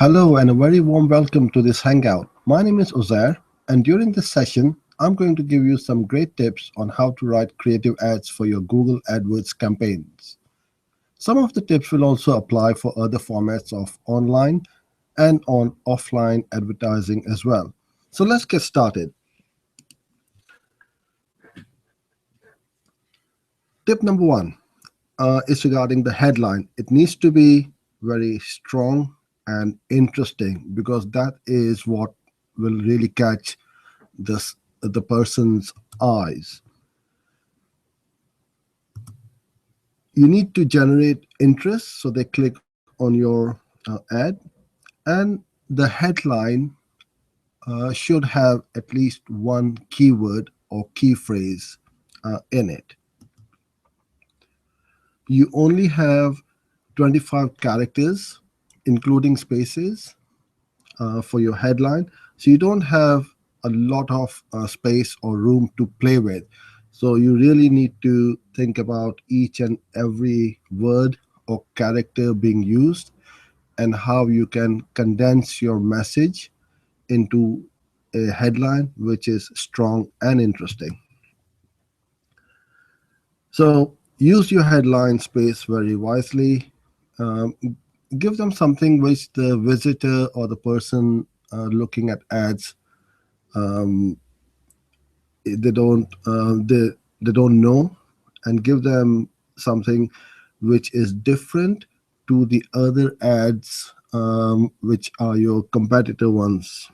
Hello and a very warm welcome to this Hangout. My name is Uzair, and during this session, I'm going to give you some great tips on how to write creative ads for your Google AdWords campaigns. Some of the tips will also apply for other formats of online and on offline advertising as well. So let's get started. Tip number one is regarding the headline. It needs to be very strong and interesting because that is what will really catch the person's eyes. You need to generate interest so they click on your ad, and the headline should have at least one keyword or key phrase in it. You only have 25 characters, including spaces, for your headline. So you don't have a lot of space or room to play with. So you really need to think about each and every word or character being used and how you can condense your message into a headline which is strong and interesting. So use your headline space very wisely. Um, Give them something which the visitor or the person looking at ads they don't know, and give them something which is different to the other ads which are your competitor ones.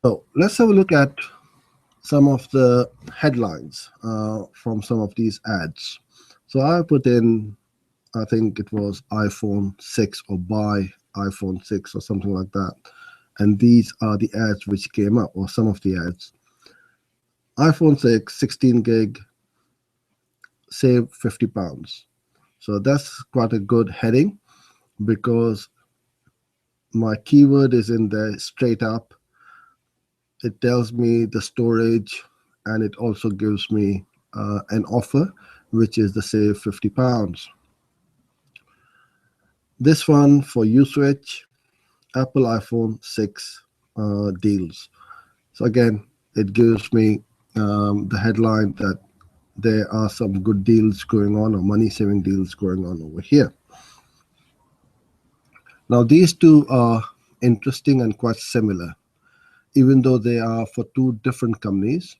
So let's have a look at some of the headlines from some of these ads. So I put in, I think it was iPhone 6 or buy iPhone 6 or something like that. And these are the ads which came up, or some of the ads. iPhone 6, 16 gig, save £50. So that's quite a good heading because my keyword is in there straight up. It tells me the storage, and it also gives me an offer, which is the save £50. This one for Uswitch, Apple iPhone 6 deals. So again, it gives me the headline that there are some good deals going on, or money-saving deals going on over here. Now, these two are interesting and quite similar, even though they are for two different companies.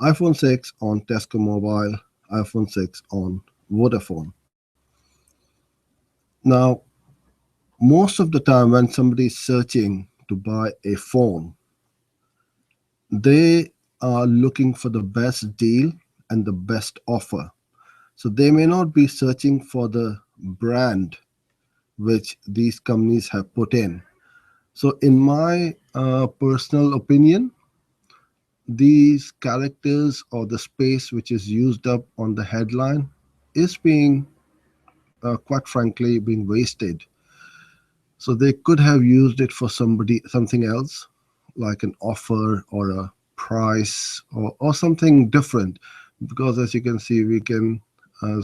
iPhone 6 on Tesco Mobile, iPhone 6 on Vodafone. Now, most of the time when somebody is searching to buy a phone, they are looking for the best deal and the best offer. So they may not be searching for the brand which these companies have put in. So in my personal opinion, these characters or the space which is used up on the headline is being, quite frankly, being wasted. So they could have used it for something else, like an offer or a price or something different. Because as you can see, we can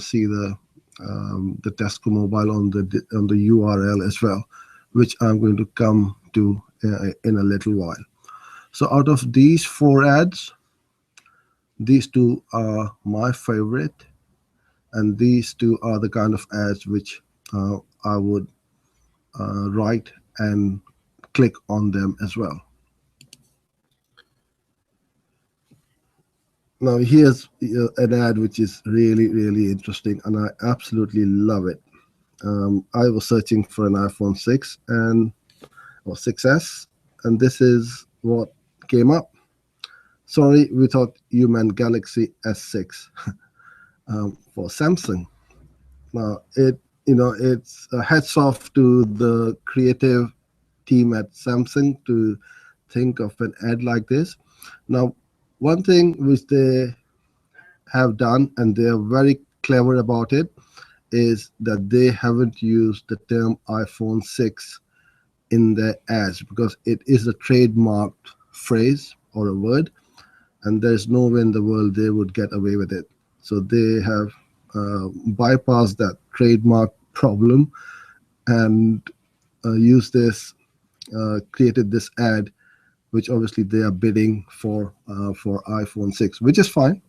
see the Tesco Mobile on the URL as well, which I'm going to come to in a little while. So out of these four ads, these two are my favorite, and these two are the kind of ads which I would write and click on them as well. Now here's an ad which is really, really interesting, and I absolutely love it. I was searching for an iPhone 6 or 6S, and this is what came up. Sorry, we thought you meant Galaxy S6 for Samsung. Now it's a hats off to the creative team at Samsung to think of an ad like this. Now, one thing which they have done, and they are very clever about it, is that they haven't used the term iPhone 6 in their ads because it is a trademarked phrase or a word, and there's no way in the world they would get away with it. So they have bypassed that trademark problem and used this, created this ad, which obviously they are bidding for iPhone 6, which is fine.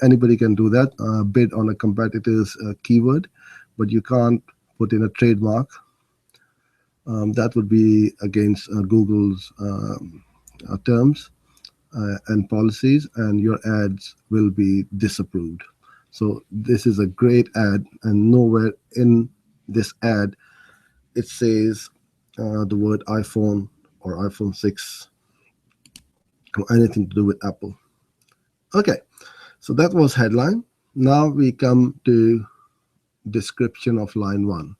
Anybody can do that, bid on a competitor's keyword, but you can't put in a trademark. That would be against Google's terms and policies, and your ads will be disapproved. So this is a great ad, and nowhere in this ad it says the word iPhone or iPhone 6 or anything to do with Apple. Okay, so that was headline. Now we come to description of line 1.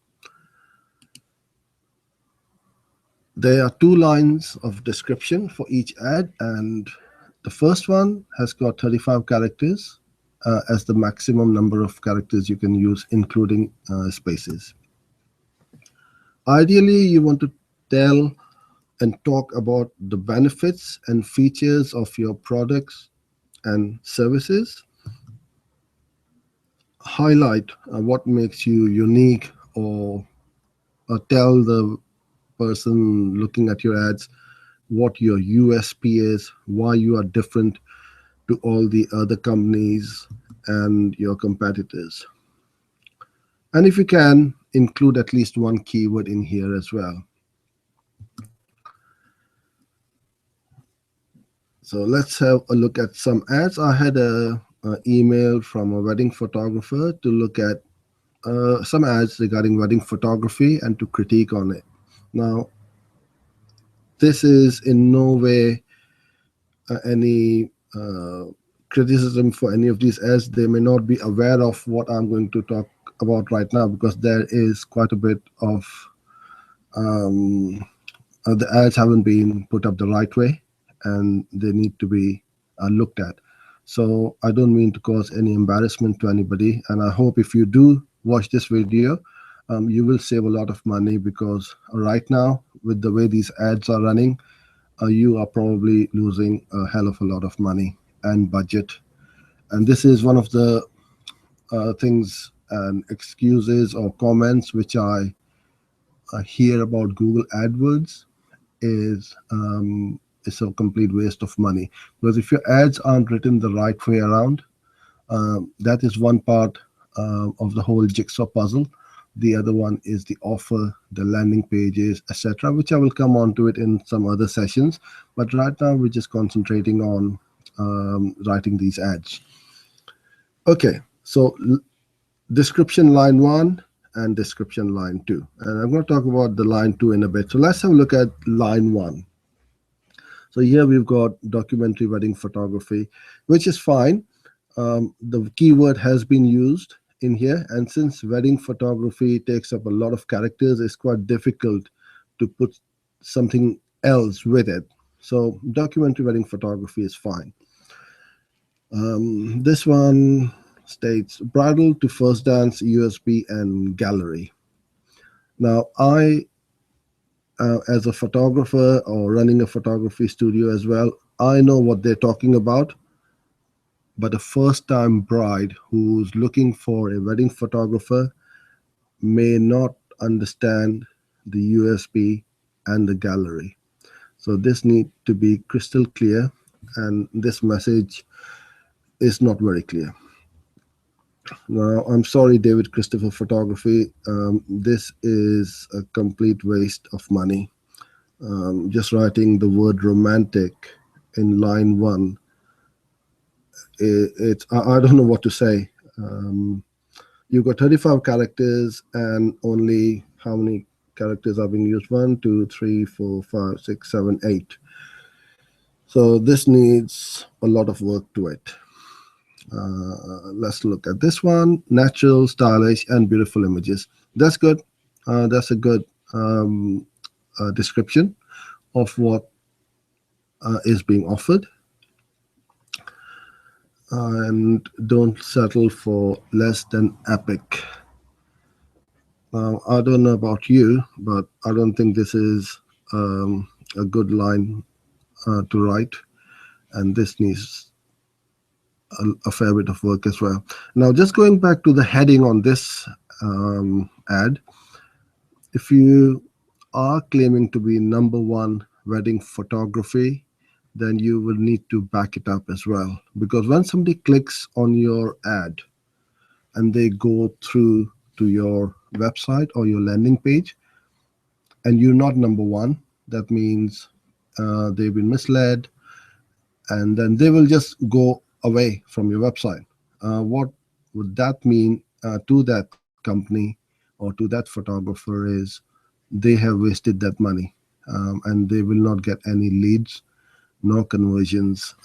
There are 2 lines of description for each ad, and the first one has got 35 characters as the maximum number of characters you can use, including spaces. Ideally, you want to tell and talk about the benefits and features of your products and services. Highlight what makes you unique, or tell the person looking at your ads what your USP is, why you are different to all the other companies and your competitors. And if you can, include at least one keyword in here as well. So let's have a look at some ads. I had an email from a wedding photographer to look at some ads regarding wedding photography and to critique on it. Now, this is in no way any criticism for any of these ads. They may not be aware of what I'm going to talk about right now, because there is quite a bit of the ads haven't been put up the right way, and they need to be looked at. So I don't mean to cause any embarrassment to anybody, and I hope if you do watch this video, you will save a lot of money, because right now, with the way these ads are running, you are probably losing a hell of a lot of money and budget. And this is one of the things and excuses or comments which I hear about Google AdWords is it's a complete waste of money. Because if your ads aren't written the right way around, that is one part of the whole jigsaw puzzle. The other one is the offer, the landing pages, etc., which I will come on to it in some other sessions. But right now, we're just concentrating on writing these ads. Okay, so description line 1 and description line 2. And I'm going to talk about the line 2 in a bit. So let's have a look at line 1. So here we've got documentary wedding photography, which is fine. The keyword has been used in here, and since wedding photography takes up a lot of characters, it's quite difficult to put something else with it. So documentary wedding photography is fine. This one states bridal to first dance, USB, and gallery. Now, I as a photographer or running a photography studio as well, I know what they're talking about. But a first-time bride who's looking for a wedding photographer may not understand the USB and the gallery. So this needs to be crystal clear, and this message is not very clear. Now, I'm sorry, David Christopher Photography. This is a complete waste of money. Just writing the word romantic in line 1, I don't know what to say. You've got 35 characters, and only how many characters are being used? 1, 2, 3, 4, 5, 6, 7, 8. So this needs a lot of work to it. Let's look at this one: natural, stylish, and beautiful images. That's good. That's a good description of what is being offered. And don't settle for less than epic. I don't know about you, but I don't think this is a good line to write, and this needs a fair bit of work as well. Now, just going back to the heading on this ad. If you are claiming to be number one wedding photography, then you will need to back it up as well. Because when somebody clicks on your ad and they go through to your website or your landing page, and you're not number one, that means they've been misled, and then they will just go away from your website. What would that mean to that company or to that photographer is they have wasted that money, and they will not get any leads, no conversions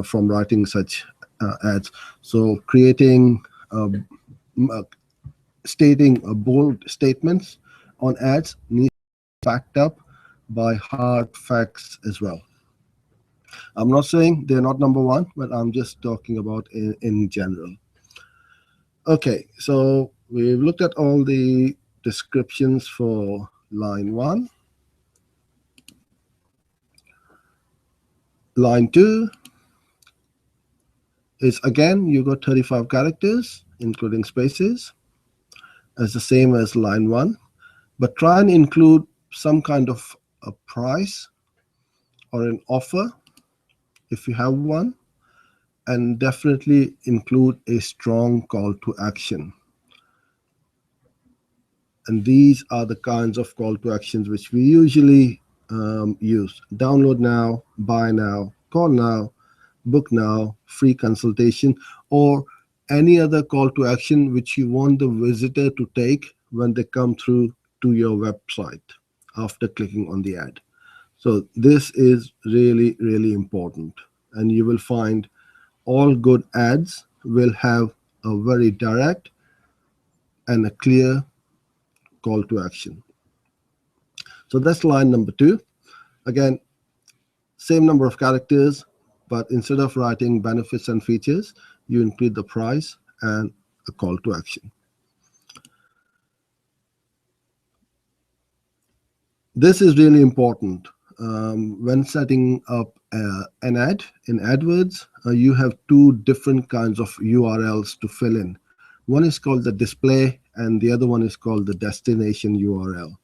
from writing such ads. So creating uh, stating bold statements on ads needs backed up by hard facts as well. I'm not saying they're not number one, but I'm just talking about in general. Okay, so we've looked at all the descriptions for line 1. Line 2 is, again, you got 35 characters, including spaces, as the same as line 1, but try and include some kind of a price or an offer if you have one, and definitely include a strong call to action. And these are the kinds of call to actions which we usually use. Download now, buy now, call now, book now, free consultation, or any other call to action which you want the visitor to take when they come through to your website after clicking on the ad. So this is really, really important. And you will find all good ads will have a very direct and a clear call to action. So that's line number 2. Again, same number of characters, but instead of writing benefits and features, you include the price and a call to action. This is really important. When setting up an ad in AdWords, you have 2 different kinds of URLs to fill in. One is called the display, and the other one is called the destination URL.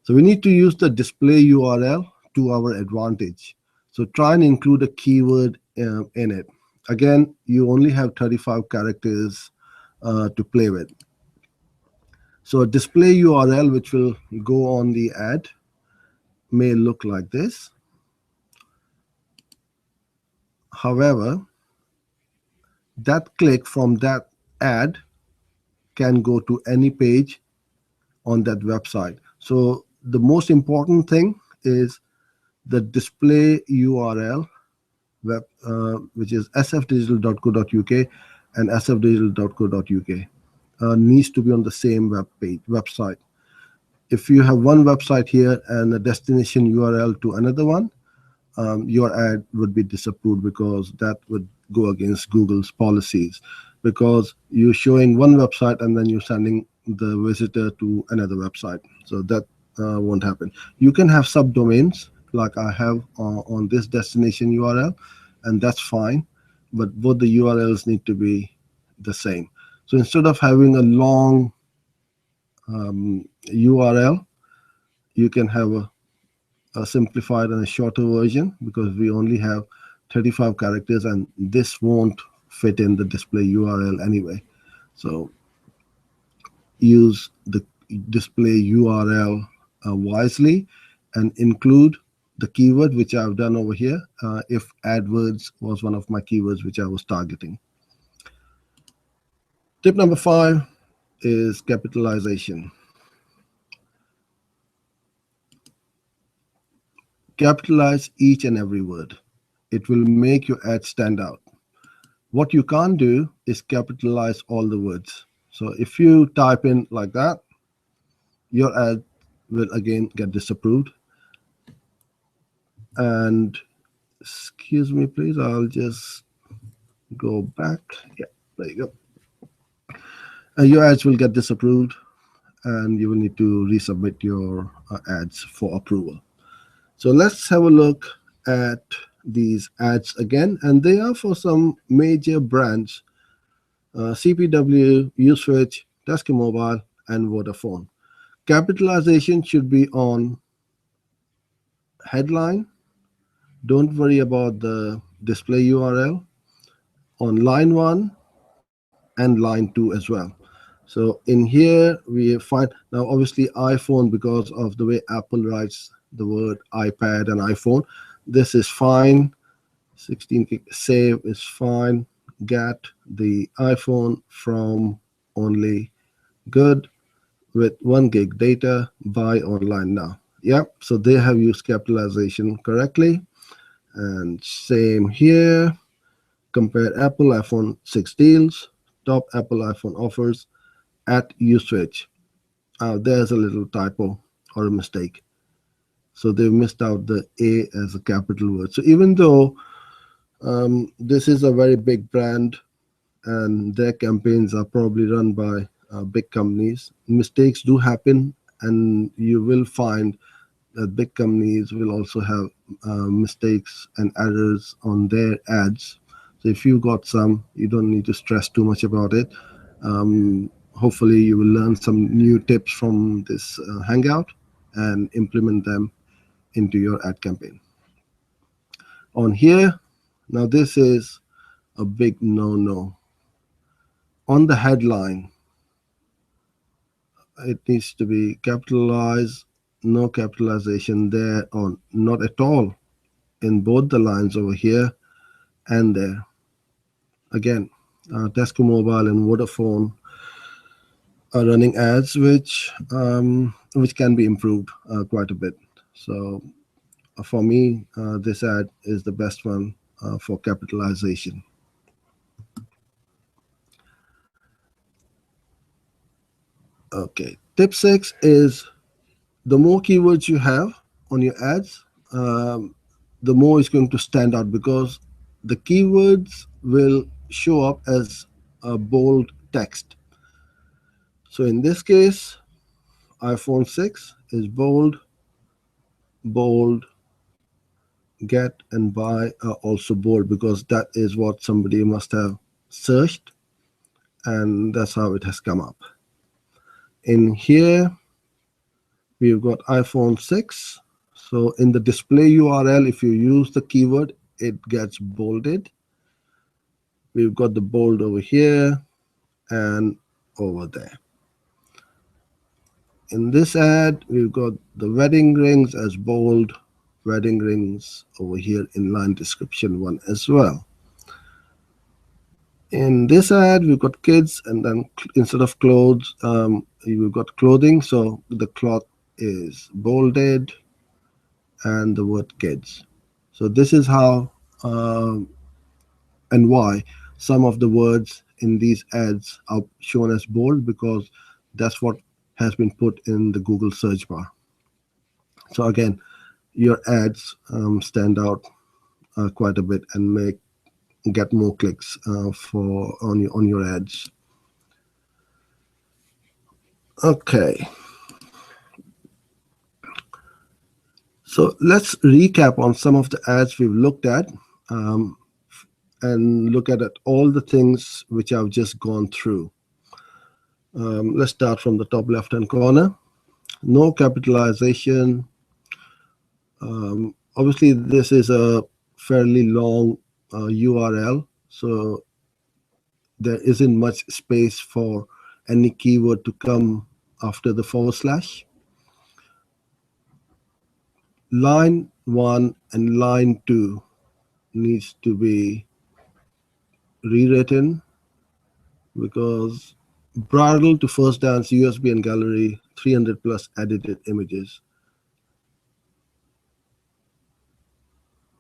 So we need to use the display URL to our advantage. So try and include a keyword in it. Again, you only have 35 characters to play with. So a display URL which will go on the ad may look like this. However, that click from that ad can go to any page on that website. So the most important thing is the display URL, which is sfdigital.co.uk and sfdigital.co.uk, needs to be on the same website. If you have one website here and a destination URL to another one, your ad would be disapproved, because that would go against Google's policies, because you're showing one website and then you're sending the visitor to another website. So that won't happen. You can have subdomains like I have on this destination URL, and that's fine, but both the URLs need to be the same. So instead of having a long URL, you can have a simplified and a shorter version, because we only have 35 characters and this won't fit in the display URL anyway. So use the display URL wisely and include the keyword, which I've done over here, if AdWords was one of my keywords which I was targeting. Tip number 5 is capitalization. Capitalize each and every word. It will make your ad stand out. What you can't do is capitalize all the words. So if you type in like that, your ad will again get disapproved. And excuse me, please, I'll just go back. Yeah, there you go. Your ads will get disapproved, and you will need to resubmit your ads for approval. So let's have a look at these ads again, and they are for some major brands: CPW, Uswitch, Tesco Mobile, and Vodafone. Capitalization should be on headline. Don't worry about the display URL on line 1 and line 2 as well. So in here we find now obviously iPhone, because of the way Apple writes the word iPad and iPhone, this is fine. 16 gig save is fine. Get the iPhone from only good with 1 gig data, buy online now. Yep, so they have used capitalization correctly. And same here. Compare Apple iPhone 6 deals, top Apple iPhone offers at usage. There's a little typo or a mistake. So they missed out the A as a capital word. So even though this is a very big brand and their campaigns are probably run by big companies, mistakes do happen, and you will find that big companies will also have mistakes and errors on their ads. So if you got some, you don't need to stress too much about it. Hopefully you will learn some new tips from this hangout and implement them into your ad campaign. On here, now this is a big no-no. On the headline, it needs to be capitalized, no capitalization there, or not at all in both the lines over here and there. Again, Tesco Mobile and Vodafone are running ads which can be improved quite a bit. So for me, this ad is the best one for capitalization. Okay, tip 6 is the more keywords you have on your ads, the more it's going to stand out, because the keywords will show up as a bold text. So in this case, iPhone 6 is bold, bold, get and buy are also bold, because that is what somebody must have searched, and that's how it has come up. In here, we've got iPhone 6. So in the display URL, if you use the keyword, it gets bolded. We've got the bold over here and over there. In this ad, we've got the wedding rings as bold, wedding rings over here in line description 1 as well. In this ad, we've got kids, and then instead of clothes, we've got clothing. So the cloth is bolded and the word kids. So this is how and why some of the words in these ads are shown as bold, because that's what has been put in the Google search bar. So again, your ads stand out quite a bit and get more clicks on your ads. Okay. So let's recap on some of the ads we've looked at and look at all the things which I've just gone through. Let's start from the top left-hand corner. No capitalization. Obviously, this is a fairly long URL, so there isn't much space for any keyword to come after the /. Line 1 and line 2 needs to be rewritten, because bridal to first dance, USB and gallery, 300 plus edited images.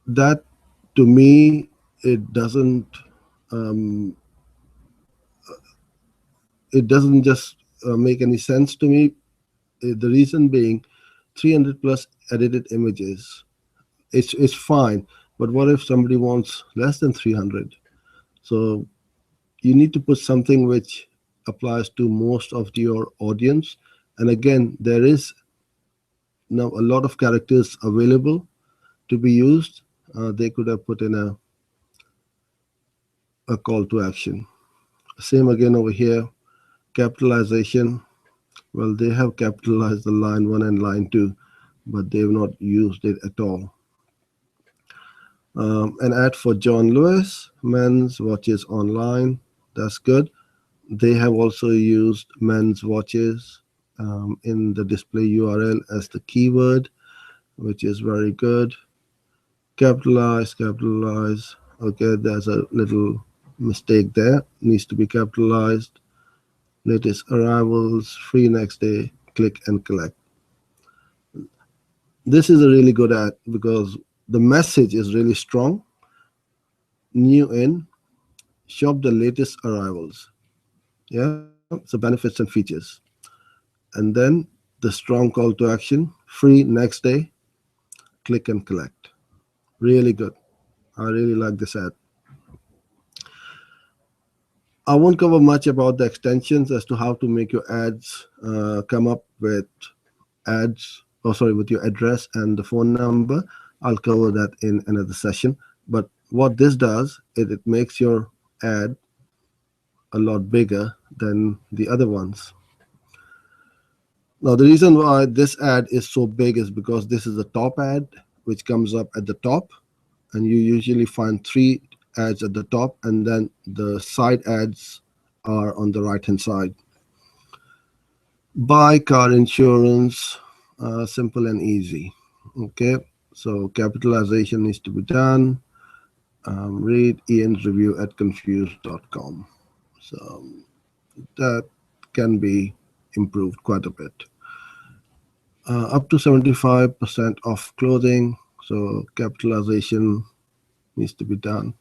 That, to me, it doesn't just make any sense to me. The reason being, 300 plus edited images, it's fine, but what if somebody wants less than 300? So you need to put something which applies to most of your audience. And again, there is now a lot of characters available to be used. They could have put in a call to action. Same again over here. Capitalization, well, they have capitalized the line 1 and line 2, but they have not used it at all. An ad for John Lewis, men's watches online. That's good. They have also used men's watches in the display URL as the keyword, which is very good. Capitalize, capitalize. Okay, there's a little mistake there. Needs to be capitalized. Latest arrivals, free next day, click and collect. This is a really good ad because the message is really strong. New in, shop the latest arrivals. Yeah, so benefits and features. And then the strong call to action, free next day, click and collect. Really good. I really like this ad. I won't cover much about the extensions as to how to make your ads come up with ads, with your address and the phone number. I'll cover that in another session. But what this does is it makes your ad a lot bigger than the other ones. Now, the reason why this ad is so big is because this is the top ad, which comes up at the top, and you usually find 3 ads at the top, and then the side ads are on the right hand side. Buy car insurance, simple and easy. Okay, so capitalization needs to be done. Read Ian's review at confused.com. So that can be improved quite a bit. Up to 75% off clothing, so capitalization needs to be done.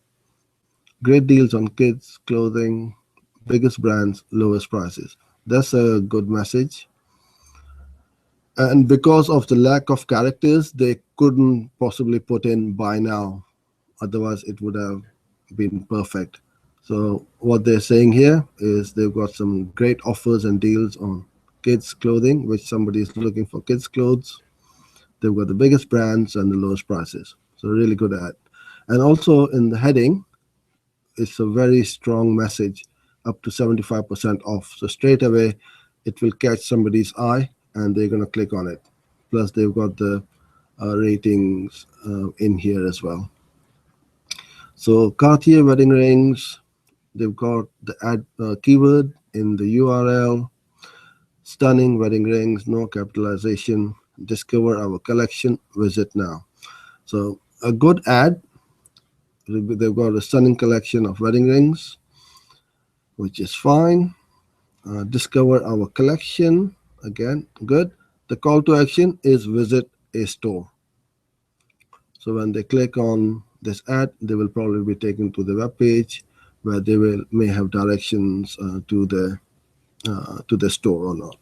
Great deals on kids clothing, biggest brands, lowest prices. That's a good message. And because of the lack of characters, they couldn't possibly put in buy now. Otherwise, it would have been perfect. So what they're saying here is they've got some great offers and deals on kids clothing, which somebody is looking for kids clothes. They've got the biggest brands and the lowest prices. So really good ad. And also in the heading, it's a very strong message, up to 75% off. So straight away, it will catch somebody's eye and they're going to click on it. Plus, they've got the ratings in here as well. So Cartier wedding rings, they've got the ad keyword in the URL. Stunning wedding rings, no capitalization. Discover our collection, visit now. So a good ad. They've got a stunning collection of wedding rings, which is fine. Discover our collection, again, good. The call to action is visit a store. So when they click on this ad, they will probably be taken to the web page where they may have directions to the store or not.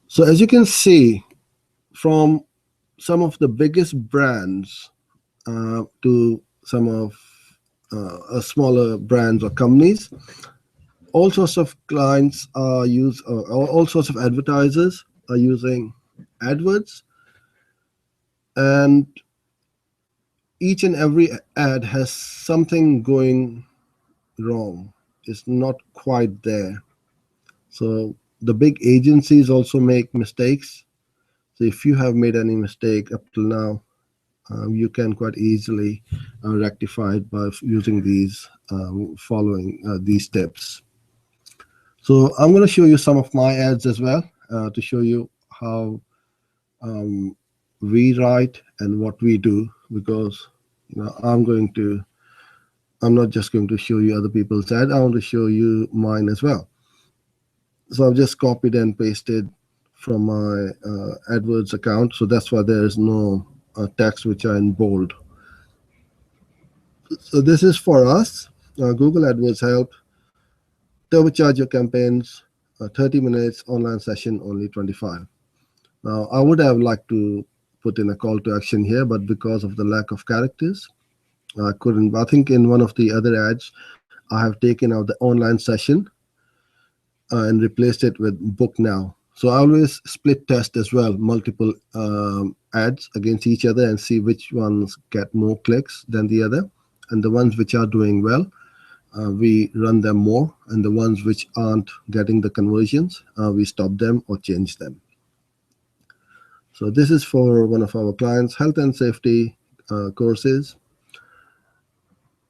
So as you can see, from some of the biggest brands to some of smaller brands or companies, all sorts of clients are all sorts of advertisers are using AdWords, and each and every ad has something going wrong. It's not quite there. So the big agencies also make mistakes. So if you have made any mistake up till now, you can quite easily rectify it by using these following these steps. So I'm going to show you some of my ads as well to show you how we write and what we do, because I'm not just going to show you other people's ad. I want to show you mine as well. So I've just copied and pasted from my AdWords account. So that's why there is no text which are in bold. So this is for us. Google AdWords help. Turbocharge your campaigns. 30 minutes online session, only 25. Now I would have liked to put in a call to action here, but because of the lack of characters, I couldn't. I think in one of the other ads, I have taken out the online session and replaced it with book now. So I always split test as well, multiple ads against each other and see which ones get more clicks than the other. And the ones which are doing well, we run them more, and the ones which aren't getting the conversions, we stop them or change them. So this is for one of our clients, health and safety courses,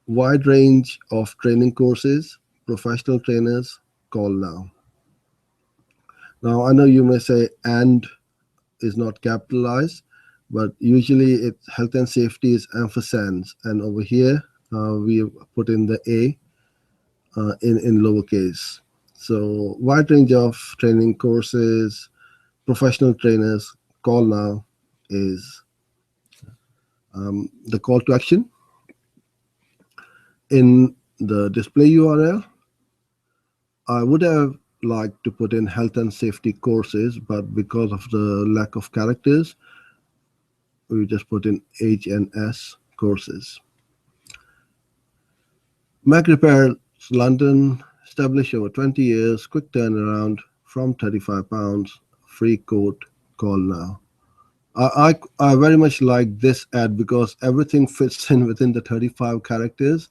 wide range of training courses, professional trainers, call now. Now I know you may say "and" is not capitalized, but usually it's health and safety is ampersand, and over here we put in the A in lowercase. So wide range of training courses, professional trainers, call now is the call to action. In the display URL, I would have liked to put in health and safety courses, but because of the lack of characters, we just put in HNS courses. Mac Repairs London, established over 20 years, quick turnaround from £35, free quote, call now. I very much like this ad because everything fits in within the 35 characters.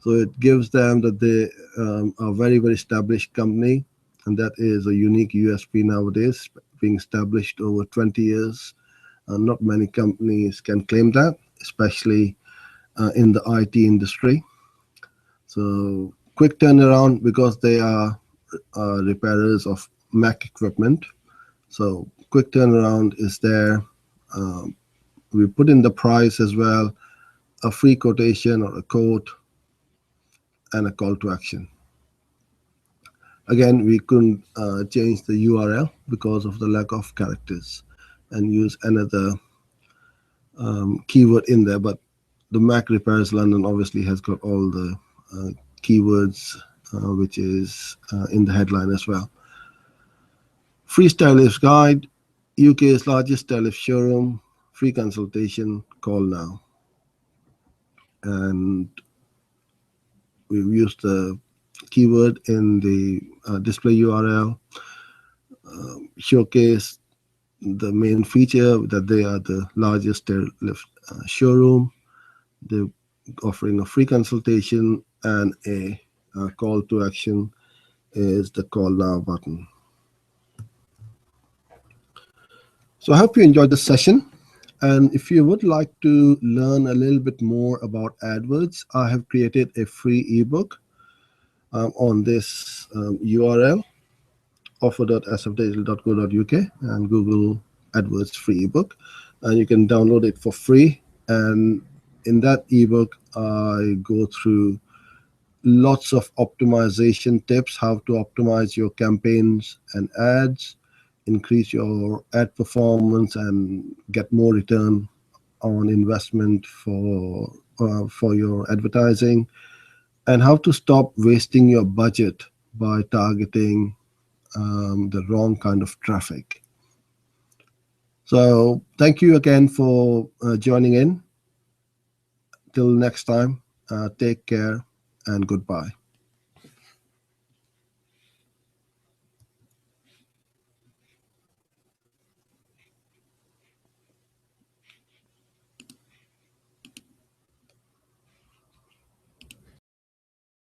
So it gives them that they are a very, very established company. And that is a unique USP nowadays, being established over 20 years. Not many companies can claim that, especially in the IT industry. So quick turnaround because they are repairers of Mac equipment. So quick turnaround is there. We put in the price as well, a free quotation or a quote, and a call to action. Again, we couldn't change the URL because of the lack of characters and use another keyword in there, but the Mac Repairs London obviously has got all the keywords which is in the headline as well. Free stylist guide, UK's largest stylist showroom, free consultation, call now. And we've used the keyword in the display URL, showcase the main feature that they are the largest stairlift showroom. They're offering a free consultation, and a call to action is the call now button. So I hope you enjoyed this session. And if you would like to learn a little bit more about AdWords, I have created a free ebook on this URL, offer.sfdigital.co.uk, and Google AdWords free ebook. And you can download it for free. And in that ebook, I go through lots of optimization tips, how to optimize your campaigns and ads, increase your ad performance, and get more return on investment for your advertising, and how to stop wasting your budget by targeting the wrong kind of traffic. So thank you again for joining in. Till next time, take care and goodbye.